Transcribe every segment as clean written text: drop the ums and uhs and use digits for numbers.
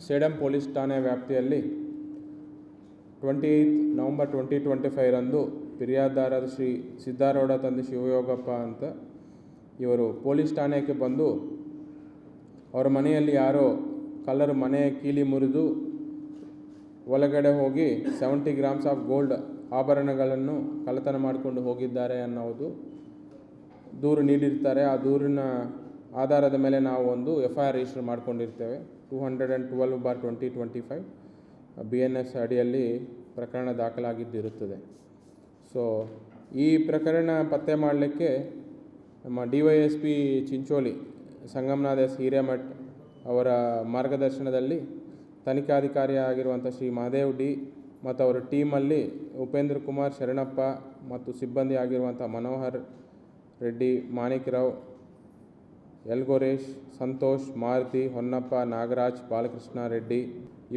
Sedam police ಠಾಣೆ ವ್ಯಾಪ್ತಿಯಲ್ಲಿ 28 November 2025 ರಂದು ಫಿರ್ಯಾದಿದಾರರ ಶ್ರೀ ಸಿದ್ದಾರೂಢ ತಂದೆ ಶಿವಯೋಗಪ್ಪ ಅಂತ ಇವರು ಪೊಲೀಸ್ ಠಾಣೆಗೆ ಬಂದು ಅವರ ಮನೆಯಲ್ಲಿ ಯಾರೋ ಕಳ್ಳರು ಮನೆ ಕೀಲಿ ಮುರಿದು ಒಳಗಡೆ ಹೋಗಿ 70 ಗ್ರಾಮ್ಸ್ ಆಫ್ ಗೋಲ್ಡ್ ಆಭರಣಗಳನ್ನು ಕಳ್ಳತನ ಮಾಡಿಕೊಂಡು ಹೋಗಿದ್ದಾರೆ ಅನ್ನೋದು ದೂರು ನೀಡಿರ್ತಾರೆ. ಆ ದೂರಿನ ಆಧಾರದ ಮೇಲೆ ನಾವು ಒಂದು FIR ರಿಜಿಸ್ಟರ್ ಮಾಡಿಕೊಂಡಿರ್ತೇವೆ. 212/2025 BNS ಅಡಿಯಲ್ಲಿ ಪ್ರಕರಣ ದಾಖಲಾಗಿದ್ದಿರುತ್ತದೆ. ಸೊ ಈ ಪ್ರಕರಣ ಪತ್ತೆ ಮಾಡಲಿಕ್ಕೆ ನಮ್ಮ DYSP ಚಿಂಚೋಳಿ ಸಂಗಮನಾಥ ಎಸ್ ಹಿರೇಮಠ್ ಅವರ ಮಾರ್ಗದರ್ಶನದಲ್ಲಿ ತನಿಖಾಧಿಕಾರಿಯಾಗಿರುವಂಥ ಶ್ರೀ ಮಹಾದೇವ್ ಡಿ ಮತ್ತು ಅವರ ಟೀಮಲ್ಲಿ ಉಪೇಂದ್ರ ಕುಮಾರ್ ಶರಣಪ್ಪ ಮತ್ತು ಸಿಬ್ಬಂದಿ ಆಗಿರುವಂಥ ಮನೋಹರ್ ರೆಡ್ಡಿ, ಮಾಣಿಕ್ರಾವ್, ಯಲ್ಗೋರೇಶ್, ಸಂತೋಷ್, ಮಾರುತಿ, ಹೊನ್ನಪ್ಪ, ನಾಗರಾಜ್, ಬಾಲಕೃಷ್ಣ ರೆಡ್ಡಿ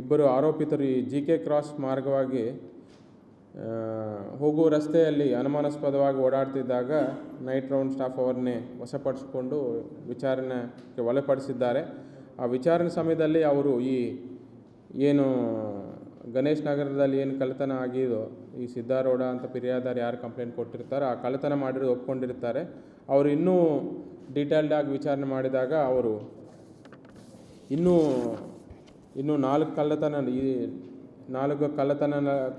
ಇಬ್ಬರು ಆರೋಪಿತರು ಈ GK ಕ್ರಾಸ್ ಮಾರ್ಗವಾಗಿ ಹೋಗುವ ರಸ್ತೆಯಲ್ಲಿ ಅನುಮಾನಾಸ್ಪದವಾಗಿ ಓಡಾಡ್ತಿದ್ದಾಗ ನೈಟ್ ರೌಂಡ್ ಸ್ಟಾಫ್ ಅವರನ್ನೇ ವಶಪಡಿಸಿಕೊಂಡು ವಿಚಾರಣೆಗೆ ಒಳಪಡಿಸಿದ್ದಾರೆ. ಆ ವಿಚಾರಣೆ ಸಮಯದಲ್ಲಿ ಅವರು ಈ ಏನು ಗಣೇಶ್ ನಗರದಲ್ಲಿ ಏನು ಕಳ್ಳತನ ಆಗಿದೋ ಈ ಸಿದ್ದಾರೂಢ ಅಂತ ಫಿರ್ಯಾದಿದಾರ ಯಾರು ಕಂಪ್ಲೇಂಟ್ ಕೊಟ್ಟಿರ್ತಾರೆ ಆ ಕಳ್ಳತನ ಮಾಡಿರೋದು ಒಪ್ಕೊಂಡಿರ್ತಾರೆ. ಅವರು ಇನ್ನೂ ಡೀಟೇಲ್ಡಾಗಿ ವಿಚಾರಣೆ ಮಾಡಿದಾಗ ಅವರು ಇನ್ನೂ 4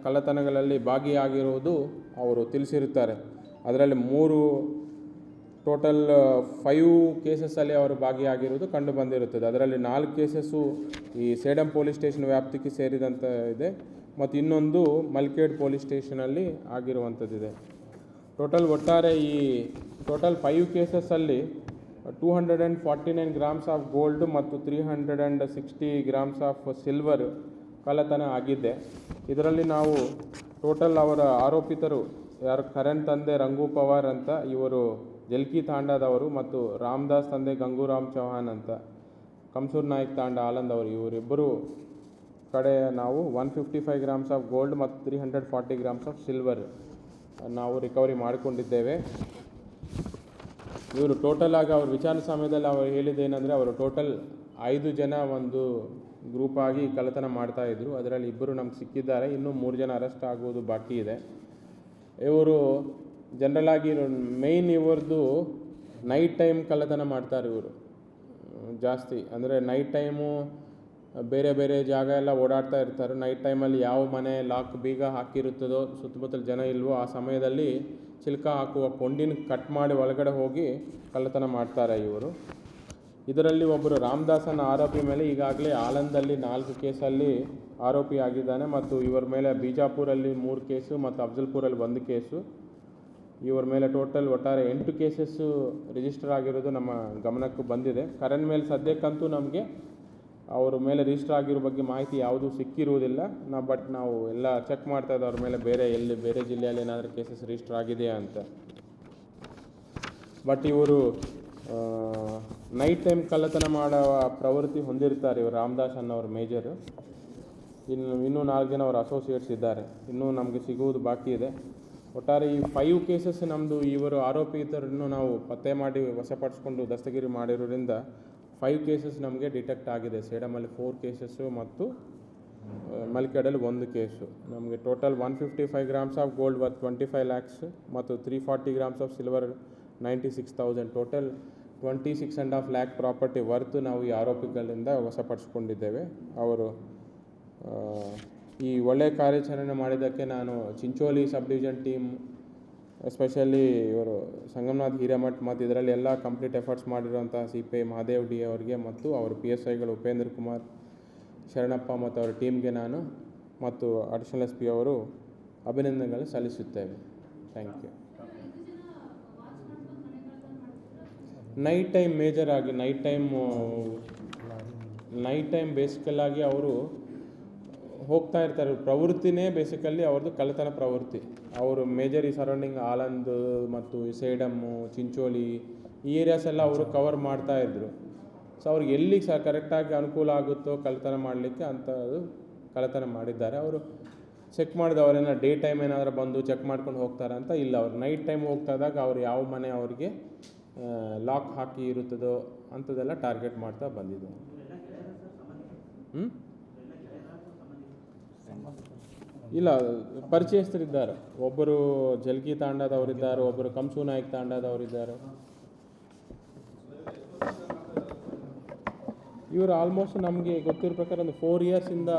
ಕಳ್ಳತನಗಳಲ್ಲಿ ಭಾಗಿಯಾಗಿರುವುದು ಅವರು ತಿಳಿಸಿರುತ್ತಾರೆ. ಅದರಲ್ಲಿ 5 ಕೇಸಸ್ಸಲ್ಲಿ ಅವರು ಭಾಗಿಯಾಗಿರುವುದು ಕಂಡು ಬಂದಿರುತ್ತದೆ. ಅದರಲ್ಲಿ 4 ಕೇಸಸ್ಸು ಈ ಸೇಡಂ ಪೊಲೀಸ್ ಸ್ಟೇಷನ್ ವ್ಯಾಪ್ತಿಗೆ ಸೇರಿದಂಥ ಇದೆ ಮತ್ತು ಇನ್ನೊಂದು ಮಲ್ಕೇಡ್ ಪೊಲೀಸ್ ಸ್ಟೇಷನಲ್ಲಿ ಆಗಿರುವಂಥದ್ದಿದೆ. ಒಟ್ಟಾರೆ ಈ 5 ಕೇಸಸ್ಸಲ್ಲಿ 249 ಗ್ರಾಮ್ಸ್ ಆಫ್ ಗೋಲ್ಡ್ ಮತ್ತು 360 ಗ್ರಾಮ್ಸ್ ಆಫ್ ಸಿಲ್ವರ್ ಕಳ್ಳತನ ಆಗಿದ್ದೆ. ಇದರಲ್ಲಿ ನಾವು ಅವರ ಆರೋಪಿತರು ಯಾರು ಕರಣ್ ತಂದೆ ರಂಗು ಪವಾರ್ ಅಂತ ಇವರು ಜಲ್ಕಿ ತಾಂಡದವರು ಮತ್ತು ರಾಮದಾಸ್ ತಂದೆ ಗಂಗೂರಾಮ್ ಚೌಹಾನ್ ಅಂತ ಕಮ್ಸೂರ್ ನಾಯ್ಕ್ ತಾಂಡ ಆಲಂದ್ ಅವರು ಇವರಿಬ್ಬರು ಕಡೆ ನಾವು 155 ಗ್ರಾಮ್ಸ್ ಆಫ್ ಗೋಲ್ಡ್ ಮತ್ತು 340 ಗ್ರಾಮ್ಸ್ ಆಫ್ ಸಿಲ್ವರ್ ನಾವು ರಿಕವರಿ ಮಾಡಿಕೊಂಡಿದ್ದೇವೆ. ಇವರು ಆಗಿ ಅವ್ರ ವಿಚಾರಣೆ ಸಮಯದಲ್ಲಿ ಅವರು ಹೇಳಿದ್ದೇನೆಂದರೆ ಅವರು 5 ಜನ ಒಂದು ಗ್ರೂಪ್ ಆಗಿ ಕಳ್ಳತನ ಮಾಡ್ತಾಯಿದ್ರು. ಅದರಲ್ಲಿ 2 ನಮ್ಗೆ ಸಿಕ್ಕಿದ್ದಾರೆ, ಇನ್ನೂ 3 ಜನ ಅರೆಸ್ಟ್ ಆಗುವುದು ಬಾಕಿ ಇದೆ. ಇವರು ಜನರಲಾಗಿ ಮೇಯ್ನ್ ಇವ್ರದ್ದು ನೈಟ್ ಟೈಮ್ ಕಳ್ಳತನ ಮಾಡ್ತಾರೆ ಇವರು ಜಾಸ್ತಿ. ಅಂದರೆ ನೈಟ್ ಟೈಮು ಬೇರೆ ಬೇರೆ ಜಾಗ ಎಲ್ಲ ಓಡಾಡ್ತಾ ಇರ್ತಾರೆ. ನೈಟ್ ಟೈಮಲ್ಲಿ ಯಾವ ಮನೆ ಲಾಕ್ ಬೀಗ ಹಾಕಿರುತ್ತದೋ ಸುತ್ತಮುತ್ತಲು ಜನ ಇಲ್ವೋ ಆ ಸಮಯದಲ್ಲಿ ಚಿಲ್ಕ ಹಾಕುವ ಕೊಂಡಿನ ಕಟ್ ಮಾಡಿ ಒಳಗಡೆ ಹೋಗಿ ಕಳ್ಳತನ ಮಾಡ್ತಾರೆ ಇವರು. ಇದರಲ್ಲಿ ಒಬ್ಬರು ರಾಮದಾಸನ ಆರೋಪಿ ಮೇಲೆ ಈಗಾಗಲೇ ಆಲಂದಲ್ಲಿ 4 ಕೇಸಲ್ಲಿ ಆರೋಪಿ ಆಗಿದ್ದಾನೆ ಮತ್ತು ಇವರ ಮೇಲೆ ಬಿಜಾಪುರಲ್ಲಿ 3 ಕೇಸು ಮತ್ತು ಅಫ್ಜಲ್ಪುರಲ್ಲಿ 1 ಕೇಸು. ಇವರ ಮೇಲೆ ಒಟ್ಟಾರೆ 8 ಕೇಸಸ್ಸು ರಿಜಿಸ್ಟರ್ ಆಗಿರೋದು ನಮ್ಮ ಗಮನಕ್ಕೆ ಬಂದಿದೆ. ಕರಣ್ ಮೇಲೆ ಸದ್ಯಕ್ಕಂತೂ ನಮಗೆ ಅವ್ರ ಮೇಲೆ ರಿಜಿಸ್ಟರ್ ಆಗಿರೋ ಬಗ್ಗೆ ಮಾಹಿತಿ ಯಾವುದೂ ಸಿಕ್ಕಿರುವುದಿಲ್ಲ. ಬಟ್ ನಾವು ಎಲ್ಲ ಚೆಕ್ ಮಾಡ್ತಾ ಇದ್ದೆ ಅವ್ರ ಮೇಲೆ ಬೇರೆ ಜಿಲ್ಲೆಯಲ್ಲಿ ಏನಾದರೂ ಕೇಸಸ್ ರಿಜಿಸ್ಟರ್ ಆಗಿದೆಯಾ ಅಂತ. ಬಟ್ ಇವರು ನೈಟ್ ಟೈಮ್ ಕಳ್ಳತನ ಮಾಡೋ ಪ್ರವೃತ್ತಿ ಹೊಂದಿರ್ತಾರೆ ಇವರು ರಾಮದಾಸ್ ಅನ್ನೋರು ಮೇಜರು. ಇನ್ನೂ 4 ಜನ ಅವರ ಅಸೋಸಿಯೇಟ್ಸ್ ಇದ್ದಾರೆ, ಇನ್ನೂ ನಮಗೆ ಸಿಗುವುದು ಬಾಕಿ ಇದೆ. ಒಟ್ಟಾರೆ ಈ 5 ಕೇಸಸ್ ನಮ್ಮದು ಇವರು ಆರೋಪಿತರನ್ನು ನಾವು ಪತ್ತೆ ಮಾಡಿ ವಶಪಡಿಸ್ಕೊಂಡು ದಸ್ತಗಿರಿ ಮಾಡಿರೋದ್ರಿಂದ 5 ಕೇಸಸ್ ನಮಗೆ ಡಿಟೆಕ್ಟ್ ಆಗಿದೆ. ಸೇಡಮಲ್ಲಿ 4 ಕೇಸಸ್ಸು ಮತ್ತು ಮಲ್ಕೇಡಲ್ಲಿ 1 ಕೇಸು. ನಮಗೆ 155 grams of gold worth 25 lakhs ಮತ್ತು 340 grams of silver 96,000 26.5 lakh property worth ನಾವು ಈ ಆರೋಪಿಗಳಿಂದ ವಶಪಡಿಸ್ಕೊಂಡಿದ್ದೇವೆ. ಅವರು ಈ ಒಳ್ಳೆಯ ಕಾರ್ಯಾಚರಣೆ ಮಾಡಿದ್ದಕ್ಕೆ ನಾನು Chincholi sub division team especially ಇವರು ಸಂಗಮನಾಥ್ ಹಿರೇಮಠ್ ಮತ್ತು ಇದರಲ್ಲಿ ಎಲ್ಲ ಕಂಪ್ಲೀಟ್ ಎಫರ್ಟ್ಸ್ ಮಾಡಿರುವಂಥ CPI ಮಹಾದೇವ್ ಡಿ ಅವರಿಗೆ ಮತ್ತು ಅವರ PSIಗಳು ಉಪೇಂದ್ರ ಕುಮಾರ್ ಶರಣಪ್ಪ ಮತ್ತು ಅವರ ಟೀಮ್ಗೆ ನಾನು ಮತ್ತು ಅಡಿಷನಲ್ SP ಅವರು ಅಭಿನಂದನೆಗಳು ಸಲ್ಲಿಸುತ್ತೇವೆ. Thank you. Night time major ಆಗಿ ನೈಟ್ ಟೈಮ್ ಬೇಸಿಕಲ್ಲಾಗಿ ಅವರು ಹೋಗ್ತಾ ಇರ್ತಾರೆ. ಪ್ರವೃತ್ತಿನೇ ಬೇಸಿಕಲ್ಲಿ ಅವ್ರದ್ದು ಕಳ್ಳತನ ಪ್ರವೃತ್ತಿ. ಅವರು ಮೇಜರ್ ಈ ಸರೌಂಡಿಂಗ್ ಆಲಂದ್ ಮತ್ತು ಸೇಡಮ್ಮು, ಚಿಂಚೋಳಿ ಈ ಏರಿಯಾಸ್ ಎಲ್ಲ ಅವರು ಕವರ್ ಮಾಡ್ತಾಯಿದ್ರು. ಸೊ ಅವ್ರಿಗೆ ಎಲ್ಲಿ ಕರೆಕ್ಟಾಗಿ ಅನುಕೂಲ ಆಗುತ್ತೋ ಕಳ್ಳತನ ಮಾಡಲಿಕ್ಕೆ ಅಂಥದ್ದು ಕಳ್ಳತನ ಮಾಡಿದ್ದಾರೆ. ಅವರು ಚೆಕ್ ಮಾಡಿದವರೇನೋ ಡೇ ಟೈಮ್ ಏನಾದರೂ ಬಂದು ಚೆಕ್ ಮಾಡ್ಕೊಂಡು ಹೋಗ್ತಾರೆ ಅಂತ ಇಲ್ಲ. ಅವ್ರು ನೈಟ್ ಟೈಮ್ ಹೋಗ್ತಾ ಇದ್ದಾಗ ಅವ್ರು ಯಾವ ಮನೆ ಅವ್ರಿಗೆ ಲಾಕ್ ಹಾಕಿ ಇರುತ್ತದೋ ಅಂಥದ್ದೆಲ್ಲ ಟಾರ್ಗೆಟ್ ಮಾಡ್ತಾ ಬಂದಿದ್ದಾರೆ. ಇಲ್ಲ, ಪರಿಚಯಸ್ಥರಿದ್ದಾರೆ. ಒಬ್ಬರು ಜಲ್ಗಿ ತಾಂಡದವರಿದ್ದಾರೆ, ಒಬ್ಬರು ಕಂಸು ನಾಯಕ್ ತಾಂಡದವರಿದ್ದಾರೆ. ಇವರು ಆಲ್ಮೋಸ್ಟ್ ನಮಗೆ ಗೊತ್ತಿರೋ ಪ್ರಕಾರ ಒಂದು 4 ಇಯರ್ಸಿಂದ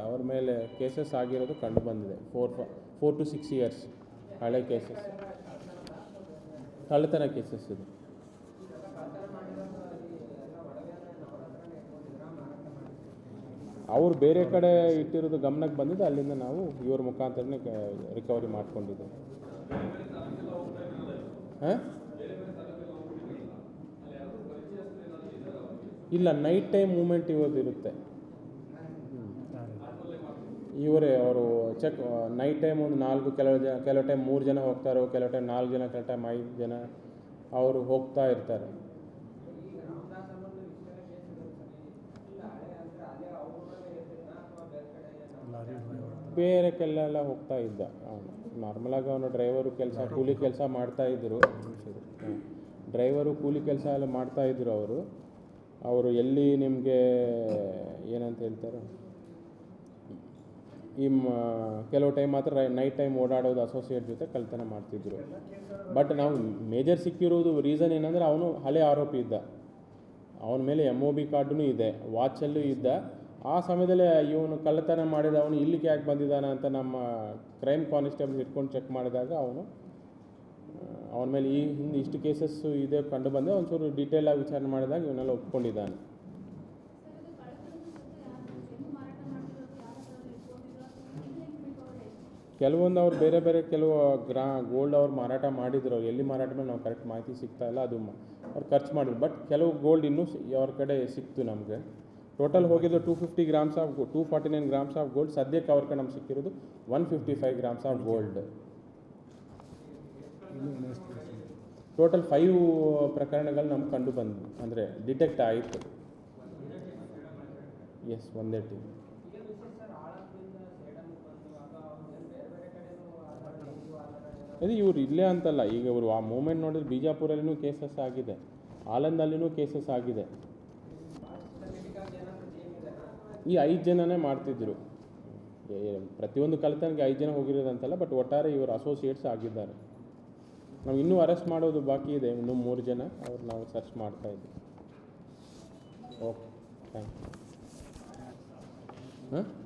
ಅವ್ರ ಮೇಲೆ ಕೇಸಸ್ ಆಗಿರೋದು ಕಂಡು ಬಂದಿದೆ. 4 to 6 ಇಯರ್ಸ್ ಹಳೆ ಕೇಸಸ್, ಕಳ್ಳತನ ಕೇಸಸ್ ಇದು. ಅವ್ರು ಬೇರೆ ಕಡೆ ಇಟ್ಟಿರೋದು ಗಮನಕ್ಕೆ ಬಂದಿದ್ದು, ಅಲ್ಲಿಂದ ನಾವು ಇವ್ರ ಮುಖಾಂತರನೇ ರಿಕವರಿ ಮಾಡ್ಕೊಂಡಿದ್ದೇವೆ. ಹಾಂ, ಇಲ್ಲ, ನೈಟ್ ಟೈಮ್ ಮೂಮೆಂಟ್ ಇವತ್ತು ಇರುತ್ತೆ. ಇವರೇ ಅವರು ಚೆಕ್ ನೈಟ್ ಟೈಮ್ ಒಂದು 4 ಕೆಲವು ಟೈಮ್ 3 ಜನ ಹೋಗ್ತಾರೆ, ಕೆಲವು ಟೈಮ್ 4 ಜನ, ಕೆಲವು ಟೈಮ್ 5 ಜನ ಅವರು ಹೋಗ್ತಾ ಇರ್ತಾರೆ. ಬೇರೆ ಕೆಲಲೆಲ್ಲ ಹೋಗ್ತಾ ಇದ್ದ ಅವನು. ನಾರ್ಮಲಾಗಿ ಅವನು ಡ್ರೈವರು ಕೆಲಸ, ಕೂಲಿ ಕೆಲಸ ಮಾಡ್ತಾಯಿದ್ರು. ಡ್ರೈವರು ಕೂಲಿ ಕೆಲಸ ಎಲ್ಲ ಮಾಡ್ತಾಯಿದ್ರು ಅವರು ಎಲ್ಲಿ ನಿಮಗೆ ಏನಂತ ಹೇಳ್ತಾರೆ, ಕೆಲವು ಟೈಮ್ ಮಾತ್ರ ನೈಟ್ ಟೈಮ್ ಓಡಾಡೋದು ಅಸೋಸಿಯೇಟ್ ಜೊತೆ ಕಳ್ತನ ಮಾಡ್ತಿದ್ರು. ಬಟ್ ನಾವು ಮೇಜರ್ ಸಿಕ್ಕಿರೋದು ರೀಸನ್ ಏನಂದರೆ ಅವನು ಹಳೆ ಆರೋಪಿ ಇದ್ದ, ಅವನ ಮೇಲೆ MOB ಕಾರ್ಡೂ ಇದೆ, ವಾಚಲ್ಲೂ ಇದ್ದ. ಆ ಸಮಯದಲ್ಲೇ ಇವನು ಕಳ್ಳತನ ಮಾಡಿದ, ಅವನು ಇಲ್ಲಿಗೆ ಯಾಕೆ ಬಂದಿದ್ದಾನೆ ಅಂತ ನಮ್ಮ ಕ್ರೈಮ್ ಕಾನ್ಸ್ಟೇಬಲ್ ಇಟ್ಕೊಂಡು ಚೆಕ್ ಮಾಡಿದಾಗ ಅವನ ಮೇಲೆ ಈ ಹಿಂದೆ ಇಷ್ಟು ಕೇಸಸ್ಸು ಇದೆ ಕಂಡು ಬಂದೆ. ಒಂಚೂರು ಡೀಟೇಲಾಗಿ ವಿಚಾರಣೆ ಮಾಡಿದಾಗ ಇವನ್ನೆಲ್ಲ ಒಪ್ಕೊಂಡಿದ್ದಾನೆ. ಕೆಲವೊಂದು ಅವ್ರು ಬೇರೆ ಬೇರೆ ಕೆಲವು ಗೋಲ್ಡ್ ಅವ್ರು ಮಾರಾಟ ಮಾಡಿದ್ರು. ಅವ್ರು ಎಲ್ಲಿ ಮಾರಾಟ ಮಾಡಿ ನಾವು ಕರೆಕ್ಟ್ ಮಾಹಿತಿ ಸಿಗ್ತಾ ಇಲ್ಲ, ಅದು ಅವ್ರು ಖರ್ಚು ಮಾಡಿದ್ರು. ಬಟ್ ಕೆಲವು ಗೋಲ್ಡ್ ಇನ್ನೂ ಅವ್ರ ಕಡೆ ಸಿಕ್ತು ನಮಗೆ. ಟೋಟಲ್ ಹೋಗಿದ್ದು 250 grams of 249 grams of gold. ಸದ್ಯಕ್ಕೆ ಅವ್ರ ಕಡೆ ನಮ್ಗೆ ಸಿಕ್ಕಿರೋದು 155 ಗ್ರಾಮ್ಸ್ ಆಫ್ ಗೋಲ್ಡ್. ಟೋಟಲ್ 5 ಪ್ರಕರಣಗಳು ನಮ್ಗೆ ಕಂಡು ಬಂದು ಅಂದರೆ ಡಿಟೆಕ್ಟ್ ಆಯಿತು. ಎಸ್, ಒಂದೇ ಟೀಮ್. ಇದು ಇವ್ರು ಇಲ್ಲೇ ಅಂತಲ್ಲ, ಈಗ ಇವರು ಆ ಮೂಮೆಂಟ್ ನೋಡಿದ್ರೆ ಬಿಜಾಪುರಲ್ಲಿನೂ ಕೇಸಸ್ ಆಗಿದೆ, ಆಲಂದಲ್ಲಿನೂ ಕೇಸಸ್ ಆಗಿದೆ. ಈ 5 ಜನನೇ ಮಾಡ್ತಿದ್ರು. ಪ್ರತಿಯೊಂದು ಕಳ್ಳತನಕ್ಕೆ 5 ಜನ ಹೋಗಿರೋದಂತಲ್ಲ, ಬಟ್ ಒಟ್ಟಾರೆ ಇವರು ಅಸೋಸಿಯೇಟ್ಸ್ ಆಗಿದ್ದಾರೆ. ನಾವು ಇನ್ನೂ ಅರೆಸ್ಟ್ ಮಾಡೋದು ಬಾಕಿ ಇದೆ, ಇನ್ನೂ 3 ಜನ ಅವ್ರು ನಾವು ಸರ್ಚ್ ಮಾಡ್ತಾ ಇದ್ದೀವಿ. Okay, thank you. ಹಾಂ.